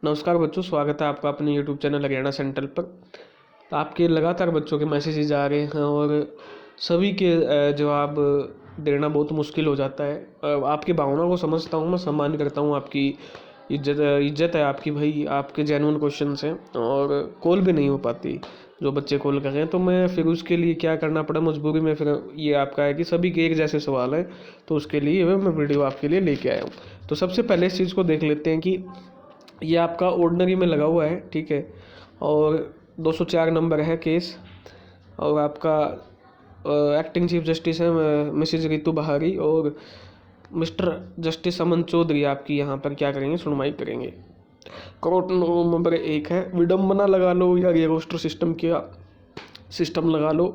नमस्कार बच्चों, स्वागत है आपका अपने यूट्यूब चैनल हरियाणा सेंट्रल पर। तो आपके लगातार बच्चों के मैसेजेस आ रहे हैं और सभी के जवाब देना बहुत मुश्किल हो जाता है। आपकी भावना को समझता हूँ, मैं सम्मान करता हूँ, आपकी इज्जत है आपकी भाई, आपके जेन्युइन क्वेश्चन हैं और कॉल भी नहीं हो पाती जो बच्चे कॉल कर रहे हैं। तो मैं फिर उसके लिए क्या करना पड़ा, मजबूरी में फिर ये आपका है कि सभी के एक जैसे सवाल हैं, तो उसके लिए मैं वीडियो आपके लिए लेके आया हूँ। तो सबसे पहले इस चीज़ को देख लेते हैं कि ये आपका ऑर्डिनरी में लगा हुआ है, ठीक है, और 204 नंबर है केस, और आपका एक्टिंग चीफ जस्टिस है मिसिज रितु बहारी और मिस्टर जस्टिस अमन चौधरी आपकी यहाँ पर क्या करेंगे, सुनवाई करेंगे। कोर्ट नंबर 1 है, विडम्बना लगा लो या ये रोस्टर सिस्टम का सिस्टम लगा लो।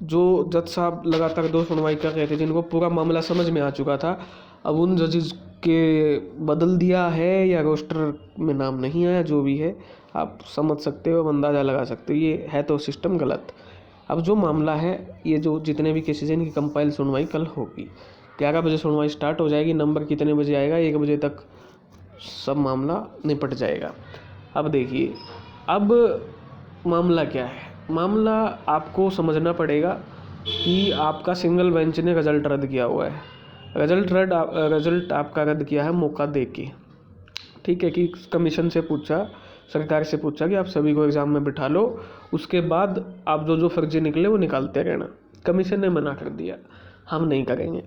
जो जज साहब लगातार 2 सुनवाई कर रहे थे, जिनको पूरा मामला समझ में आ चुका था, अब उन जजेस के बदल दिया है या रोस्टर में नाम नहीं आया, जो भी है आप समझ सकते हो, अंदाज़ा लगा सकते हो, ये है तो सिस्टम गलत। अब जो मामला है, ये जो जितने भी केसेज हैं, इनकी कंपाइल सुनवाई कल होगी। 11 बजे सुनवाई स्टार्ट हो जाएगी, नंबर कितने बजे आएगा, 1 बजे तक सब मामला निपट जाएगा। अब देखिए, अब मामला क्या है। मामला आपको समझना पड़ेगा कि आपका सिंगल बेंच ने रिजल्ट रद्द किया हुआ है। रिजल्ट आपका रद्द किया है मौका दे के, ठीक है, कि कमीशन से पूछा, सरकार से पूछा कि आप सभी को एग्ज़ाम में बिठा लो, उसके बाद आप जो जो फर्जी निकले वो निकालते रहना। कमीशन ने मना कर दिया, हम नहीं करेंगे।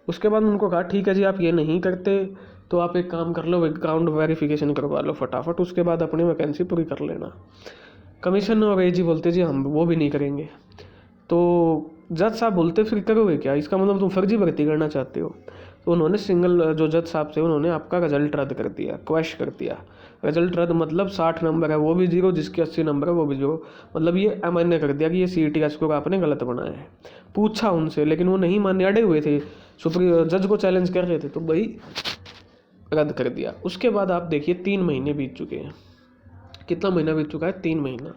उसके बाद उनको कहा ठीक है जी, आप ये नहीं करते तो आप एक काम कर लो, बैकग्राउंड वेरिफिकेशन करवा लो फटाफट, उसके बाद अपनी वैकेंसी पूरी कर लेना। कमीशन और एजी बोलते जी हम वो भी नहीं करेंगे। तो जज साहब बोलते फिर करोगे क्या, इसका मतलब तुम फर्जी भर्ती करना चाहते हो। तो उन्होंने सिंगल जो जज साहब थे, उन्होंने आपका रिजल्ट रद्द कर दिया, क्वैश कर दिया। रिजल्ट रद्द मतलब 60 नंबर है वो भी 0, जिसके 80 नंबर है वो भी 0, मतलब ये अमान्य कर दिया कि ये CET का स्कोर आपने गलत बनाया है। पूछा उनसे, लेकिन वो नहीं मानने, अड़े हुए थे, जज को चैलेंज कर रहे थे, तो वही रद्द कर दिया। उसके बाद आप देखिए 3 महीने बीत चुके हैं। कितना महीना बीत चुका है, 3 महीना।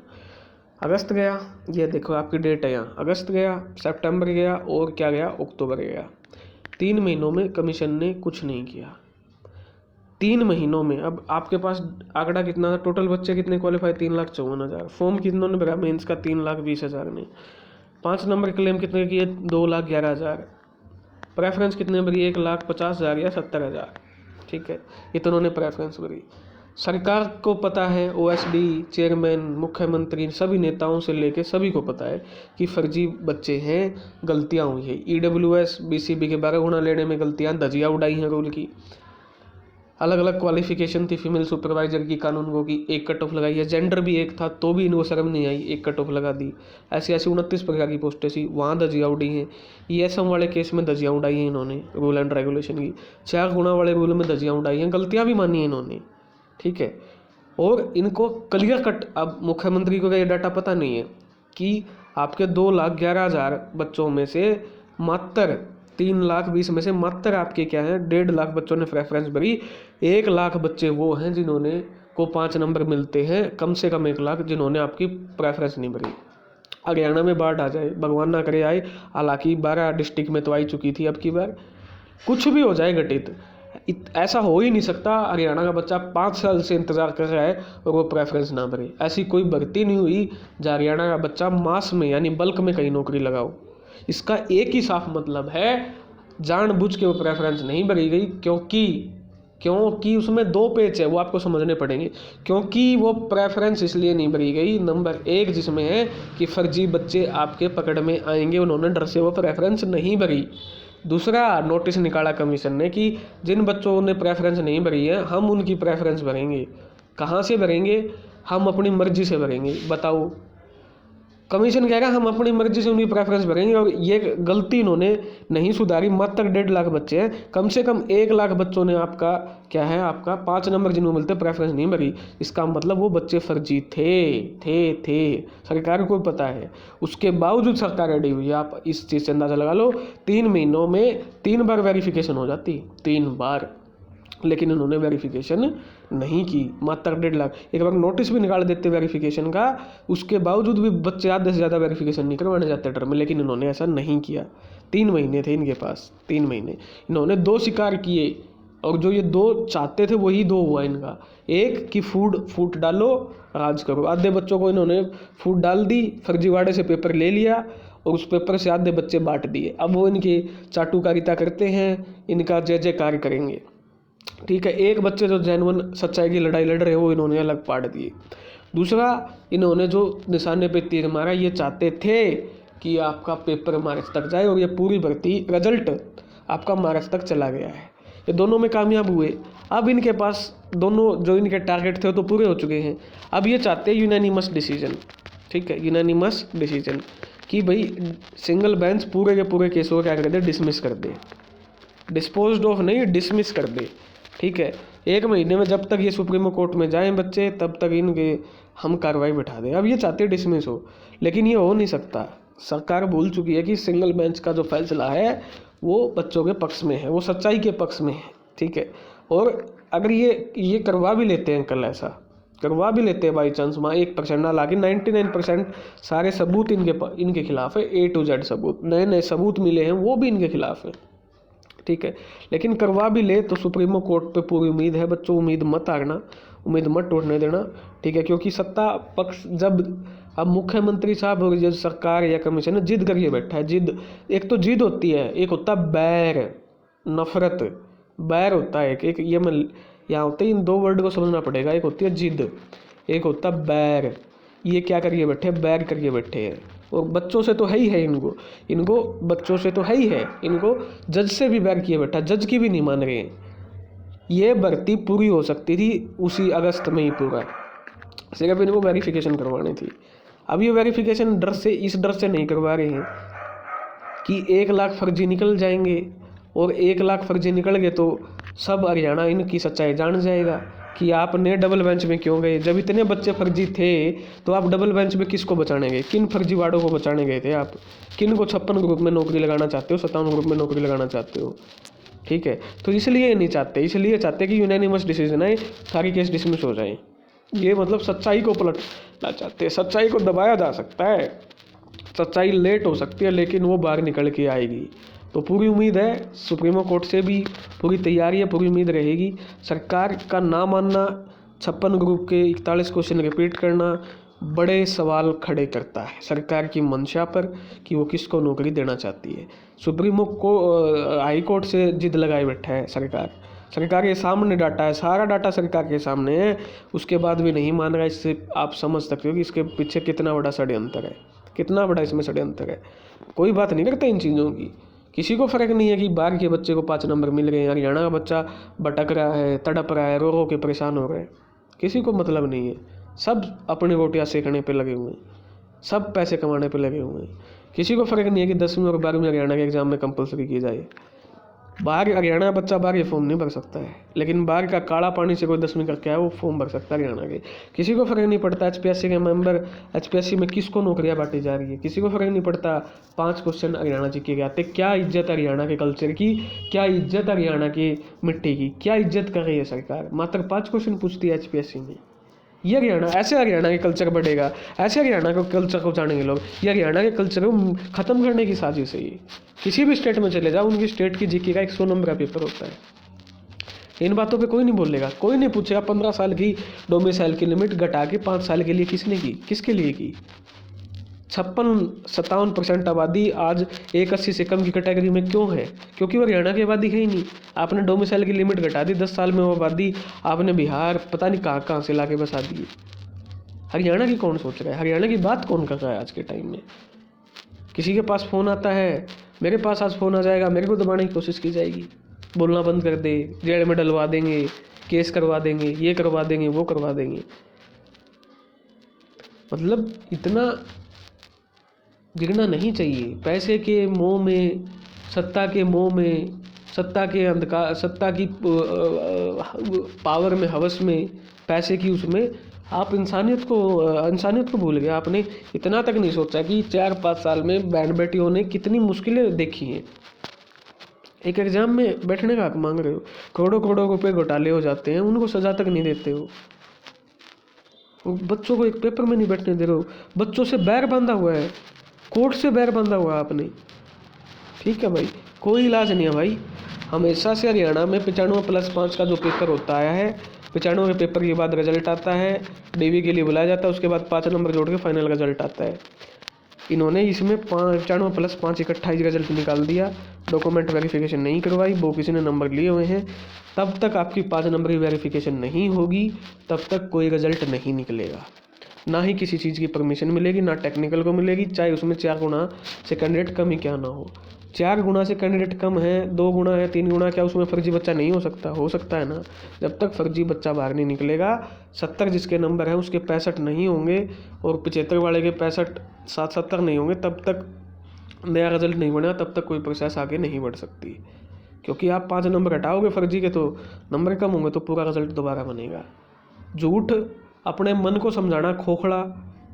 अगस्त गया, ये देखो आपकी डेट है यहाँ, अगस्त गया, सितंबर गया और क्या गया, अक्टूबर गया। 3 महीनों में कमीशन ने कुछ नहीं किया। 3 महीनों में अब आपके पास आंकड़ा कितना था, टोटल बच्चे कितने क्वालिफाई, 3,54,000। फॉर्म कितनों ने भरा, मेंस का 3,20,000 ने। 5 नंबर क्लेम कितने किए, 2,11,000। प्रेफरेंस कितने भरी, 1,50,000 या 70,000, ठीक है, इतनों ने प्रेफरेंस भरी। सरकार को पता है, OSD चेयरमैन, मुख्यमंत्री, सभी नेताओं से लेके सभी को पता है कि फर्जी बच्चे हैं, गलतियां हुई है। EWS BCB के 12 गुना लेने में गलतियां, धजिया उड़ाई हैं रूल की। अलग अलग क्वालिफिकेशन थी फीमेल सुपरवाइजर की, कानून को की 1 कट ऑफ लगाई है। जेंडर भी एक था तो भी इनको शर्म नहीं आई, 1 कट ऑफ लगा दी। ऐसी ऐसी 29 प्रकार की पोस्टें थी, वहाँ धजिया उड़ी हैं। ESM वाले केस में धजिया उड़ाई हैं इन्होंने, रूल एंड रेगुलेशन की। 4 गुना वाले रूल में धजिया उड़ाई हैं, गलतियाँ भी मानी हैं इन्होंने, ठीक है। और इनको क्लियर कट, अब मुख्यमंत्री को ये डाटा पता नहीं है कि आपके 2,11,000 बच्चों में से मात्र 3,20,000 में से मात्र आपके क्या है, 1.5 लाख बच्चों ने प्रेफरेंस भरी। 1 लाख बच्चे वो हैं जिन्होंने को 5 नंबर मिलते हैं, कम से कम 1 लाख जिन्होंने आपकी प्रेफरेंस नहीं भरी। हरियाणा में बाढ़ आ जाए, भगवान ना करे आए, हालांकि 12 डिस्ट्रिक्ट में तो आई चुकी थी, अब की बार कुछ भी हो जाए घटित, ऐसा हो ही नहीं सकता हरियाणा का बच्चा 5 साल से इंतजार कर रहा है और वो प्रेफरेंस ना भरे। ऐसी कोई भर्ती नहीं हुई जहाँ हरियाणा का बच्चा मास में यानी बल्क में कहीं नौकरी लगाओ। इसका एक ही साफ मतलब है, जानबूझ के वो प्रेफरेंस नहीं भरी गई, क्योंकि उसमें 2 पेच है, वो आपको समझने पड़ेंगे। क्योंकि वो प्रेफरेंस इसलिए नहीं भरी गई, नंबर 1 जिसमें है कि फर्जी बच्चे आपके पकड़ में आएंगे, उन्होंने डर से वो प्रेफरेंस नहीं भरी। दूसरा, नोटिस निकाला कमीशन ने कि जिन बच्चों ने प्रेफरेंस नहीं भरी है, हम उनकी प्रेफरेंस भरेंगे। कहाँ से भरेंगे, हम अपनी मर्जी से भरेंगे। बताओ, कमीशन कहेगा हम अपनी मर्जी से उनकी प्रेफरेंस भरेंगे, और ये गलती इन्होंने नहीं सुधारी। मात्र 1.5 लाख बच्चे हैं, कम से कम 1 लाख बच्चों ने आपका क्या है, आपका 5 नंबर जिनको मिलते प्रेफरेंस नहीं भरी। इसका मतलब वो बच्चे फर्जी थे, सरकार को पता है। उसके बावजूद सरकार अड़ी हुई है। आप इस चीज़ से अंदाज़ा लगा लो, 3 महीनों में 3 बार वेरिफिकेशन हो जाती, 3 बार, लेकिन उन्होंने वेरिफिकेशन नहीं की। मात्र 1.5 लाख, एक बार नोटिस भी निकाल देते वेरिफिकेशन का, उसके बावजूद भी बच्चे आधे से ज़्यादा वेरिफिकेशन नहीं करवाने जाते डर में, लेकिन इन्होंने ऐसा नहीं किया। 3 महीने थे इनके पास, 3 महीने इन्होंने 2 शिकार किए, और जो ये दो चाहते थे वही दो हुआ इनका। एक कि फूट डालो राज करो। आधे बच्चों को इन्होंने फूट डाल दी, फर्जीवाड़े से पेपर ले लिया और उस पेपर से आधे बच्चे बांट दिए। अब वो इनकी चाटुकारिता करते हैं, इनका जय जयकार करेंगे। ठीक है, एक बच्चे जो जेन्युइन सच्चाई की लड़ाई लड़ रहे वो इन्होंने अलग पाड़ दिए। दूसरा, इन्होंने जो निशाने पे तीर मारा, ये चाहते थे कि आपका पेपर मार्क्स तक जाए और ये पूरी भर्ती रिजल्ट आपका मार्क्स तक चला गया है। ये दोनों में कामयाब हुए। अब इनके पास दोनों जो इनके टारगेट थे तो पूरे हो चुके हैं। अब ये चाहते हैं यूनानिमस डिसीजन। ठीक है, यूनानिमस डिसीजन कि भाई सिंगल बेंच पूरे के पूरे केसों को क्या कर दे, डिसमिस कर दे। डिस्पोज्ड ऑफ नहीं, डिसमिस कर दे। ठीक है, 1 महीने में जब तक ये सुप्रीम कोर्ट में जाएं बच्चे तब तक इनके हम कार्रवाई बैठा दें। अब ये चाहते डिसमिस हो, लेकिन ये हो नहीं सकता। सरकार बोल चुकी है कि सिंगल बेंच का जो फैसला है वो बच्चों के पक्ष में है, वो सच्चाई के पक्ष में है। ठीक है, और अगर ये करवा भी लेते हैं, कल ऐसा करवा भी लेते हैं बाई चांस, वहाँ 1% ना ला के 99% सारे सबूत इनके खिलाफ है। A to Z सबूत, नए नए सबूत मिले हैं, वो भी इनके खिलाफ है। ठीक है, लेकिन करवा भी ले तो सुप्रीमो कोर्ट पे पूरी उम्मीद है। बच्चों उम्मीद मत हारना, उम्मीद मत टूटने देना। ठीक है, क्योंकि सत्ता पक्ष जब अब मुख्यमंत्री साहब और जो सरकार या कमीशन जिद करके बैठा है, जिद एक तो जिद होती है, एक होता है बैर, नफरत, बैर होता है एक ये मैं यहाँ होते इन दो वर्ड को समझना पड़ेगा। एक होती है जिद, एक होता है बैर। ये क्या करिए बैठे, बैर करिए बैठे हैं। और बच्चों से तो है ही है, इनको बच्चों से तो है ही है, इनको जज से भी बैर किए बैठा, जज की भी नहीं मान रहे हैं। ये भर्ती पूरी हो सकती थी उसी अगस्त में ही पूरा, सिर्फ इनको वेरिफिकेशन करवानी थी। अब ये वेरिफिकेशन इस डर से नहीं करवा रहे हैं कि 1 लाख फर्जी निकल जाएंगे, और 1 लाख फर्जी निकल गए तो सब हरियाणा इनकी सच्चाई जान जाएगा कि आपने डबल बेंच में क्यों गए। जब इतने बच्चे फर्जी थे तो आप डबल बेंच में किसको बचाने गए, किन फर्जीवाड़ों को बचाने गए थे आप, किन को 56 ग्रुप में नौकरी लगाना चाहते हो, 57 ग्रुप में नौकरी लगाना चाहते हो। ठीक है, तो इसलिए नहीं चाहते, इसलिए चाहते कि यूनानिमस डिसीजन आए, सारी केस डिसमिस हो जाए। ये मतलब सच्चाई को पलटना चाहते हैं। सच्चाई को दबाया जा सकता है, सच्चाई लेट हो सकती है, लेकिन वो बाहर निकल के आएगी। तो पूरी उम्मीद है, सुप्रीमो कोर्ट से भी पूरी तैयारी है, पूरी उम्मीद रहेगी। सरकार का ना मानना, 56 ग्रुप के 41 क्वेश्चन रिपीट करना बड़े सवाल खड़े करता है सरकार की मंशा पर कि वो किसको नौकरी देना चाहती है। सुप्रीमो को हाई कोर्ट से जिद लगाए बैठा है सरकार के सामने डाटा है, सारा डाटा सरकार के सामने है, उसके बाद भी नहीं मान रहा। इससे आप समझ सकते हो कि इसके पीछे कितना बड़ा षड्यंत्र है, कितना बड़ा इसमें षड्यंत्र है। कोई बात नहीं करता इन चीज़ों की, किसी को फ़र्क नहीं है कि बाहर के बच्चे को 5 नंबर मिल गए हैं, हरियाणा का बच्चा भटक रहा है, तड़प रहा है, रो रो के परेशान हो रहे हैं, किसी को मतलब नहीं है। सब अपनी रोटियां सेकने पे लगे हुए हैं, सब पैसे कमाने पे लगे हुए हैं। किसी को फ़र्क नहीं है कि 10वीं और 12वीं हरियाणा के एग्ज़ाम में कंपलसरी की जाए। बाहर हरियाणा का बच्चा बाहर ये फॉर्म नहीं भर सकता है, लेकिन बाहर का काला पानी से कोई 10वीं करके आया वो फॉर्म भर सकता है हरियाणा के। किसी को फ़र्क नहीं पड़ता HPSC के मेंबर, HPSC में किसको नौकरियां बांटी जा रही है, किसी को फ़र्क नहीं पड़ता 5 क्वेश्चन हरियाणा जीके के आते। क्या इज्जत हरियाणा के कल्चर की, क्या इज्जत हरियाणा की मिट्टी की, क्या इज्जत कर रही है सरकार। मात्र 5 क्वेश्चन पूछती है HPSC में। ये हरियाणा, ऐसे हरियाणा के कल्चर बढ़ेगा, ऐसे हरियाणा के कल्चर को जानेंगे लोग। ये हरियाणा के कल्चर को ख़त्म करने की साजिश है ये। किसी भी स्टेट में चले जाओ, उनकी स्टेट की जीके का 100 नंबर का पेपर होता है। इन बातों पे कोई नहीं बोलेगा, कोई नहीं पूछेगा 15 साल की डोमिसाइल की लिमिट घटा के 5 साल के लिए किसने की, किसके लिए की। 56-57% आबादी आज 180 से कम की कैटेगरी में क्यों है, क्योंकि वो हरियाणा की आबादी है ही नहीं। आपने डोमिसाइल की लिमिट घटा दी, 10 साल में वो आबादी आपने बिहार पता नहीं कहाँ कहाँ से ला के बसा दी। हरियाणा की कौन सोच रहा है, हरियाणा की बात कौन कर रहा है आज के टाइम में। किसी के पास फ़ोन आता है, मेरे पास आज फ़ोन आ जाएगा, मेरे को दबाने की कोशिश की जाएगी, बोलना बंद कर दे, जेल में डलवा देंगे, केस करवा देंगे, ये करवा देंगे, वो करवा देंगे। मतलब इतना गिरना नहीं चाहिए। पैसे के मोह में, सत्ता के मोह में, सत्ता के अंधकार, सत्ता की पावर में, हवस में, पैसे की उसमें आप इंसानियत को भूल गए। आपने इतना तक नहीं सोचा कि 4-5 साल में बहन बेटियों ने कितनी मुश्किलें देखी हैं। एक एग्ज़ाम में बैठने का हक मांग रहे हो, करोड़ों रुपए घोटाले हो जाते हैं, उनको सजा तक नहीं देते हो। बच्चों को एक पेपर में नहीं बैठने दे रहे हो, बच्चों से बैर बांधा हुआ है, कोर्ट से बैर बांधा हुआ है आपने। ठीक है भाई, कोई इलाज नहीं है भाई। हमेशा से हरियाणा में 95+5 का जो पेपर होता आया है, 95 पेपर के बाद रिजल्ट आता है, डीवी के लिए बुलाया जाता है, उसके बाद 5 नंबर जोड़ के फाइनल रिजल्ट आता है। इन्होंने इसमें 95+5 28 रिजल्ट निकाल दिया, डॉक्यूमेंट वेरिफिकेशन नहीं करवाई, वो किसी ने नंबर लिए हुए हैं। तब तक आपकी 5 नंबर की वेरिफिकेशन नहीं होगी, तब तक कोई रिजल्ट नहीं निकलेगा, ना ही किसी चीज़ की परमिशन मिलेगी, ना टेक्निकल को मिलेगी, चाहे उसमें 4 गुना से कैंडिडेट कम ही क्या ना हो। 4 गुना से कैंडिडेट कम है, 2 गुना है, 3 गुना, क्या उसमें फर्जी बच्चा नहीं हो सकता है ना। जब तक फर्जी बच्चा बाहर नहीं निकलेगा, 70 जिसके नंबर हैं उसके 65 नहीं होंगे और 75 वाले के 65 70 नहीं होंगे, तब तक नया रिजल्ट नहीं बनेगा, तब तक कोई प्रोसेस आगे नहीं बढ़ सकती। क्योंकि आप 5 नंबर हटाओगे फर्जी के तो नंबर कम होंगे, तो पूरा रिजल्ट दोबारा बनेगा। झूठ, अपने मन को समझाना खोखला,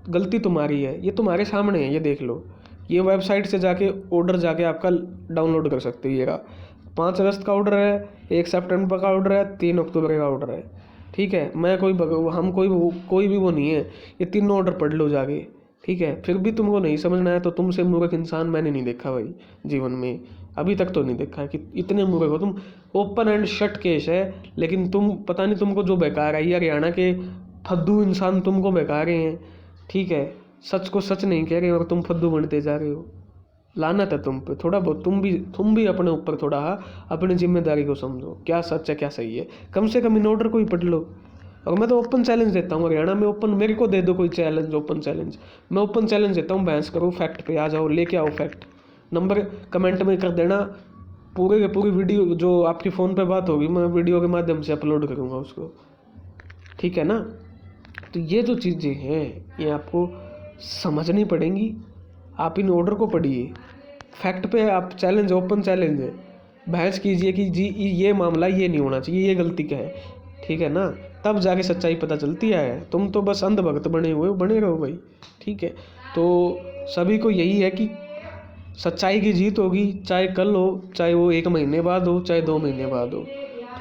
गलती तुम्हारी है, ये तुम्हारे सामने है, ये देख लो। ये वेबसाइट से जाके ऑर्डर जाके आपका डाउनलोड कर सकते हो। ये 5 अगस्त का ऑर्डर है, 1 सितंबर का ऑर्डर है, 3 अक्टूबर का ऑर्डर है, ठीक है। मैं कोई भी वो नहीं है, ये तीनों ऑर्डर पढ़ लो जाके, ठीक है। फिर भी तुमको नहीं समझना है तो तुमसे मूर्ख इंसान मैंने नहीं देखा भाई जीवन में, अभी तक तो नहीं देखा है कि इतने मूर्ख हो तुम। ओपन एंड शट केस है, लेकिन तुम पता नहीं तुमको जो बेकार है, ये हरियाणा के फद्दू इंसान तुमको बेकार रहे हैं, ठीक है। सच को सच नहीं कह रहे और तुम फद्दू बनते जा रहे हो। लानत है तुम पे। थोड़ा बहुत तुम भी अपने ऊपर थोड़ा अपनी जिम्मेदारी को समझो, क्या सच है क्या सही है। कम से कम इन ऑर्डर को ही पढ़ लो। और मैं तो ओपन चैलेंज देता हूँ, हरियाणा में ओपन मेरे को दे दो कोई चैलेंज, ओपन चैलेंज। मैं ओपन चैलेंज देता हूँ, बहस करो, फैक्ट पे आ जाओ, लेके आओ फैक्ट। नंबर कमेंट में कर देना, पूरे के पूरी वीडियो जो आपकी फ़ोन पे बात होगी मैं वीडियो के माध्यम से अपलोड करूँगा उसको, ठीक है ना। तो ये जो चीज़ें हैं ये आपको समझनी पड़ेंगी। आप इन ऑर्डर को पढ़िए, फैक्ट पे आप चैलेंज, ओपन चैलेंज है, बहस कीजिए कि जी ये मामला ये नहीं होना चाहिए, ये गलती क्या है, ठीक है ना। तब जाके सच्चाई पता चलती है। तुम तो बस अंधभक्त बने हुए हो, बने रहो भाई, ठीक है। तो सभी को यही है कि सच्चाई की जीत होगी, चाहे कल हो, चाहे वो 1 महीने बाद हो, चाहे 2 महीने बाद हो।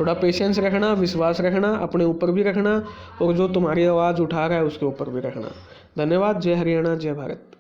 थोड़ा पेशेंस रखना, विश्वास रखना, अपने ऊपर भी रखना और जो तुम्हारी आवाज़ उठा रहा है उसके ऊपर भी रखना। धन्यवाद। जय हरियाणा, जय भारत।